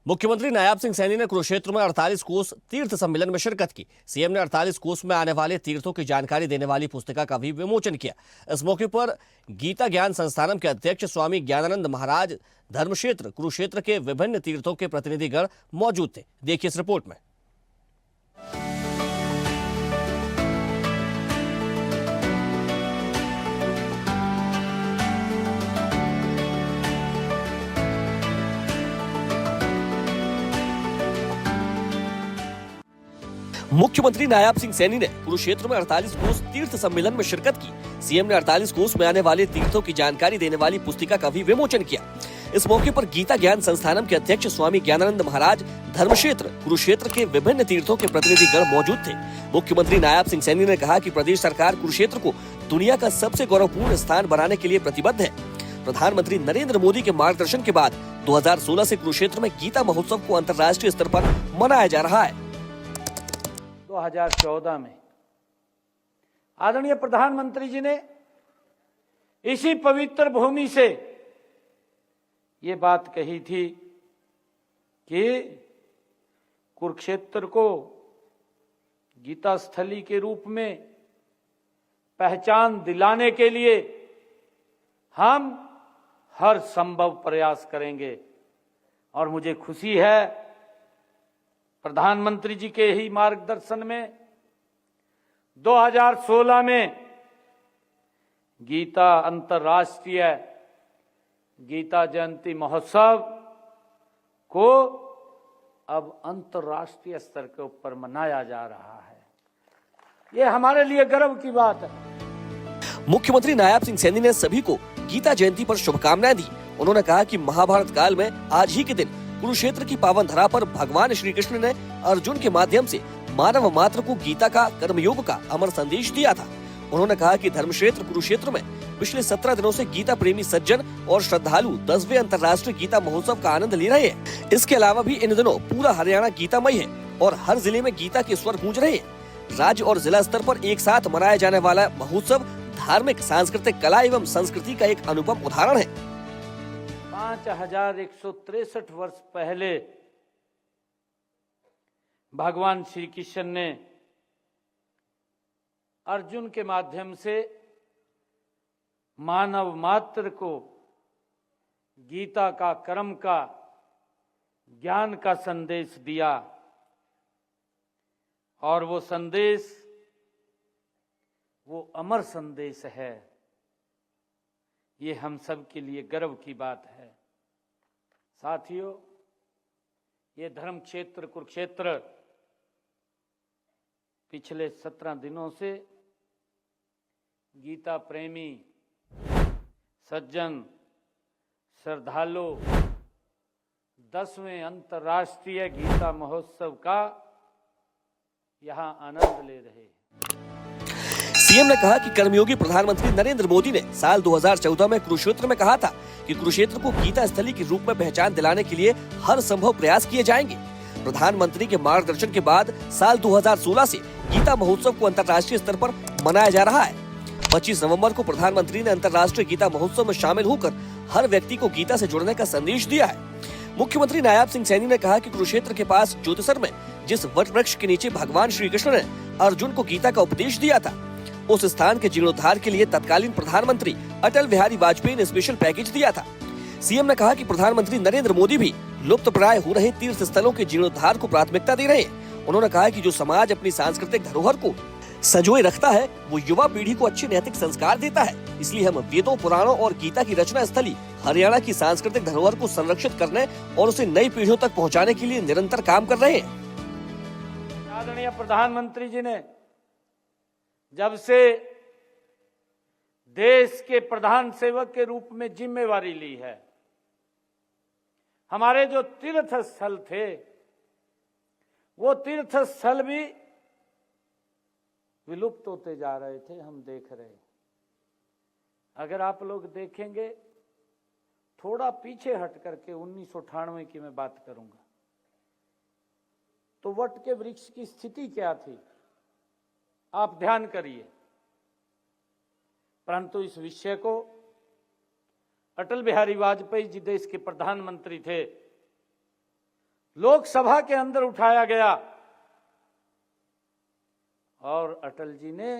मुख्यमंत्री नायाब सिंह सैनी ने कुरुक्षेत्र में 48 कोस तीर्थ सम्मेलन में शिरकत की। सीएम ने 48 कोस में आने वाले तीर्थों की जानकारी देने वाली पुस्तिका का भी विमोचन किया। इस मौके पर गीता ज्ञान संस्थानम के अध्यक्ष स्वामी ज्ञानानंद महाराज, धर्मक्षेत्र कुरुक्षेत्र के विभिन्न तीर्थों के प्रतिनिधिगण मौजूद थे। देखिए इस रिपोर्ट में। मुख्यमंत्री नायाब सिंह सैनी ने कुरुक्षेत्र में 48 कोस तीर्थ सम्मेलन में शिरकत की। सीएम ने 48 कोस में आने वाले तीर्थों की जानकारी देने वाली पुस्तिका का भी विमोचन किया। इस मौके पर गीता ज्ञान संस्थानम के अध्यक्ष स्वामी ज्ञानानंद महाराज, धर्मक्षेत्र कुरुक्षेत्र के विभिन्न तीर्थों के प्रतिनिधिगण मौजूद थे। मुख्यमंत्री नायाब सिंह सैनी ने कहा कि प्रदेश सरकार कुरुक्षेत्र को दुनिया का सबसे गौरवपूर्ण स्थान बनाने के लिए प्रतिबद्ध है। प्रधानमंत्री नरेंद्र मोदी के मार्गदर्शन के बाद 2016 से कुरुक्षेत्र में गीता महोत्सव को अंतर्राष्ट्रीय स्तर पर मनाया जा रहा है। 2014 में आदरणीय प्रधानमंत्री जी ने इसी पवित्र भूमि से ये बात कही थी कि कुरुक्षेत्र को गीता स्थली के रूप में पहचान दिलाने के लिए हम हर संभव प्रयास करेंगे। और मुझे खुशी है प्रधानमंत्री जी के ही मार्गदर्शन में 2016 में गीता अंतर्राष्ट्रीय गीता जयंती महोत्सव को अब अंतर्राष्ट्रीय स्तर के ऊपर मनाया जा रहा है। ये हमारे लिए गर्व की बात है। मुख्यमंत्री नायाब सिंह सैनी ने सभी को गीता जयंती पर शुभकामनाएं दी। उन्होंने कहा कि महाभारत काल में आज ही के दिन कुरुक्षेत्र की पावन धरा पर भगवान श्री कृष्ण ने अर्जुन के माध्यम से मानव मात्र को गीता का, कर्मयोग का अमर संदेश दिया था। उन्होंने कहा कि धर्मक्षेत्र कुरुक्षेत्र में पिछले 17 दिनों से गीता प्रेमी सज्जन और श्रद्धालु 10वें अंतर्राष्ट्रीय गीता महोत्सव का आनंद ले रहे हैं। इसके अलावा भी इन दिनों पूरा हरियाणा गीतामय है और हर जिले में गीता के स्वर गूंज रहे हैं। राज्य और जिला स्तर पर एक साथ मनाया जाने वाला महोत्सव धार्मिक, सांस्कृतिक, कला एवं संस्कृति का एक अनुपम उदाहरण है। 5163 वर्ष पहले भगवान श्री कृष्ण ने अर्जुन के माध्यम से मानव मात्र को गीता का, कर्म का, ज्ञान का संदेश दिया। और वो संदेश, वो अमर संदेश है। ये हम सब के लिए गर्व की बात है। साथियों, ये धर्म क्षेत्र कुरुक्षेत्र पिछले 17 दिनों से गीता प्रेमी सज्जन, श्रद्धालु 10वें अंतर्राष्ट्रीय गीता महोत्सव का यहां आनंद ले रहे हैं। सीएम ने कहा कि कर्मयोगी प्रधानमंत्री नरेंद्र मोदी ने साल 2014 में कुरुक्षेत्र में कहा था कि कुरुक्षेत्र को गीता स्थली के रूप में पहचान दिलाने के लिए हर संभव प्रयास किए जाएंगे। प्रधानमंत्री के मार्गदर्शन के बाद साल 2016 से गीता महोत्सव को अंतर्राष्ट्रीय स्तर पर मनाया जा रहा है। 25 नवंबर को प्रधानमंत्री ने अंतर्राष्ट्रीय गीता महोत्सव में शामिल होकर हर व्यक्ति को गीता से जुड़ने का संदेश दिया है। मुख्यमंत्री नायाब सिंह सैनी ने कहा कि कुरुक्षेत्र के पास ज्योतिसर में जिस वट वृक्ष के नीचे भगवान श्री कृष्ण ने अर्जुन को गीता का उपदेश दिया था, उस स्थान के जीर्णोद्धार के लिए तत्कालीन प्रधानमंत्री अटल बिहारी वाजपेयी ने स्पेशल पैकेज दिया था। सीएम ने कहा कि प्रधानमंत्री नरेंद्र मोदी भी लुप्तप्राय हो रहे तीर्थ स्थलों के जीर्णोद्धार को प्राथमिकता दे रहे हैं। उन्होंने कहा कि जो समाज अपनी सांस्कृतिक धरोहर को संजोए रखता है, वो युवा पीढ़ी को अच्छे नैतिक संस्कार देता है। इसलिए हम वेदों, पुराणों और गीता की रचना स्थली हरियाणा की सांस्कृतिक धरोहर को संरक्षित करने और उसे नई पीढ़ियों तक पहुँचाने के लिए निरंतर काम कर रहे हैं। आदरणीय प्रधानमंत्री जी ने जब से देश के प्रधान सेवक के रूप में जिम्मेवारी ली है, हमारे जो तीर्थ स्थल थे, वो तीर्थ स्थल भी विलुप्त होते जा रहे थे, हम देख रहे। अगर आप लोग देखेंगे, थोड़ा पीछे हट करके 1998 की मैं बात करूंगा, तो वट के वृक्ष की स्थिति क्या थी आप ध्यान करिए। परंतु इस विषय को अटल बिहारी वाजपेयी जी देश के प्रधानमंत्री थे, लोकसभा के अंदर उठाया गया और अटल जी ने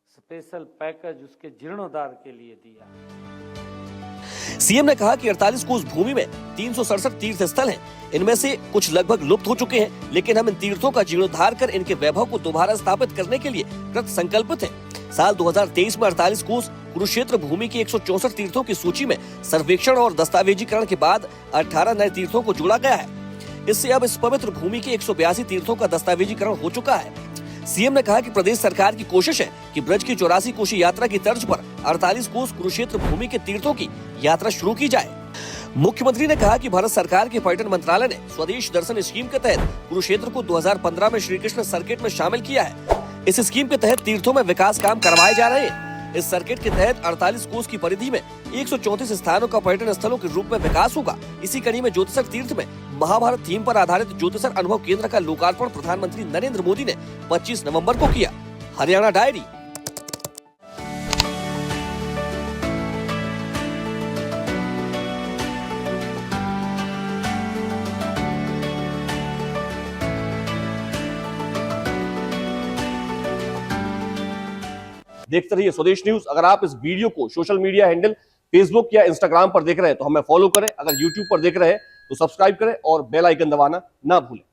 स्पेशल पैकेज उसके जीर्णोद्धार के लिए दिया। सीएम ने कहा कि 48 कोस भूमि में 367 तीर्थ स्थल हैं। इनमें से कुछ लगभग लुप्त हो चुके हैं, लेकिन हम इन तीर्थों का जीर्णोद्धार कर इनके वैभव को दोबारा स्थापित करने के लिए कृत संकल्पित हैं। साल 2023 में 48 कोस कुरुक्षेत्र भूमि की 164 तीर्थों की सूची में सर्वेक्षण और दस्तावेजीकरण के बाद 18 नए तीर्थों को जोड़ा गया है। इससे अब इस पवित्र भूमि के 182 तीर्थों का दस्तावेजीकरण हो चुका है। सीएम ने कहा कि प्रदेश सरकार की कोशिश है कि ब्रज की 84 कोशी यात्रा की तर्ज पर 48 कोस कुरुक्षेत्र भूमि के तीर्थों की यात्रा शुरू की जाए। मुख्यमंत्री ने कहा कि भारत सरकार के पर्यटन मंत्रालय ने स्वदेश दर्शन स्कीम के तहत कुरुक्षेत्र को 2015 में श्री कृष्ण सर्किट में शामिल किया है। इस स्कीम के तहत तीर्थों में विकास काम करवाए जा रहे हैं। इस सर्किट के तहत 48 कोस की परिधि में 134 स्थानों का पर्यटन स्थलों के रूप में विकास होगा। इसी कड़ी में ज्योतिसर तीर्थ में महाभारत थीम पर आधारित ज्योतिसर अनुभव केंद्र का लोकार्पण प्रधानमंत्री नरेंद्र मोदी ने 25 नवंबर को किया। हरियाणा डायरी। देखते रहिए स्वदेश न्यूज। अगर आप इस वीडियो को सोशल मीडिया हैंडल फेसबुक या इंस्टाग्राम पर देख रहे हैं तो हमें फॉलो करें। अगर यूट्यूब पर देख रहे हैं तो सब्सक्राइब करें और बेल आइकन दबाना ना भूलें।